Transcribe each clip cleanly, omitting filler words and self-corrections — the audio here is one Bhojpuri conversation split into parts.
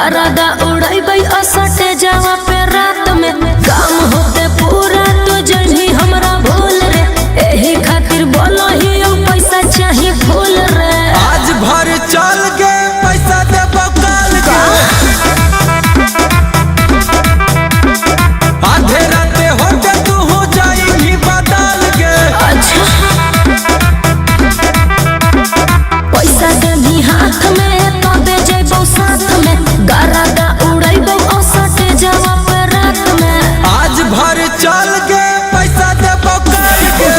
गरादा उड़ाई असटे जावा पे रात में काम होते पूरा तो जल्दी हमरा भूल रे एही खातिर बोलो ही पैसा चाहिए फूल रे। आज भर चल के पैसा देबो काल के आधे राते होते तू हो जाएगी बदल के। अच्छा पैसा देबी हाथ में तो दे जेबो साथ में गरादा उड़ाई असटे जावा पे रात में। आज भर चल के पैसा देबो काल के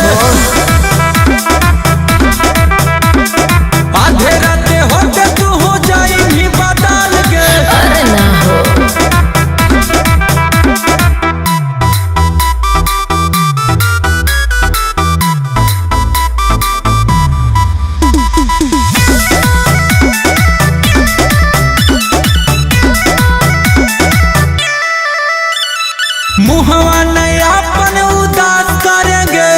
आधे राते होते तू हो जाएगी बदल के। अरे ना हो मुहवा नहीं अपन उदास करेंगे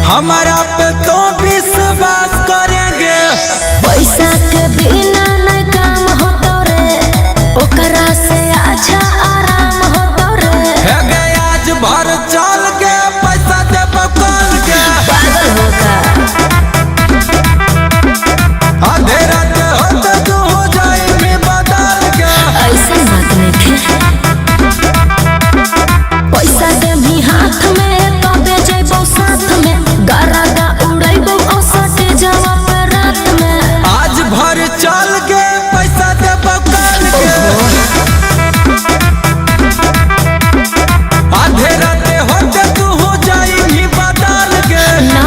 हमारा पे तो विश्वास करेंगे। पैसा के बिना न काम होतो रे ओकरा से अच्छा आराम होतो रे। है गए आज भर चल के पैसा देबो काल के पागल हो का आधे रात होते तू हो जाएगी बदल के। ऐसे बात नहीं पैसा देबी हाथ में तो दे जेबो साथ में गरादा उड़ाइबो असटे जावा पे रात में। आज भर चल के पैसा देबो काल के आधे राते होते तू हो जाएगी बदल के। ना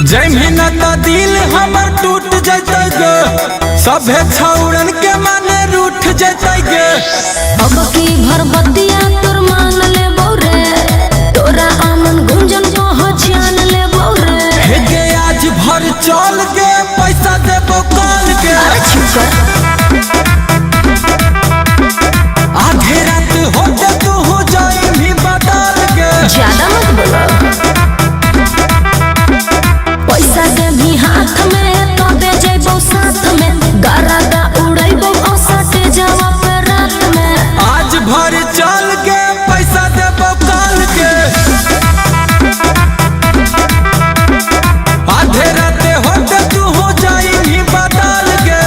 जय मेहनत दिल हमर टूट जैते गे सभे छौड़न के माने रूठ जैते गे। अब की भरबतिया तोर मान ले बोरे तोरा आमन गुंजन पहचान ले बोरे। हे गे आज भर चल के पैसा देबो काल के अरे चुप कर आधे रात होते तू हो जाएगी बदल के। ज्यादा मत बोलो पैसा देबी हाथ में तो दे जेबो साथ में गरादा उड़ाइबो असटे जावा पे रात में। आज भर चल के पैसा देबो काल के आधे राते होते तू हो जाएगी बदल के।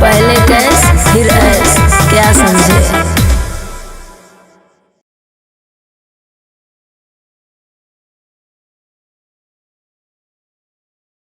पहले कैस फिर ऐस क्या समझे।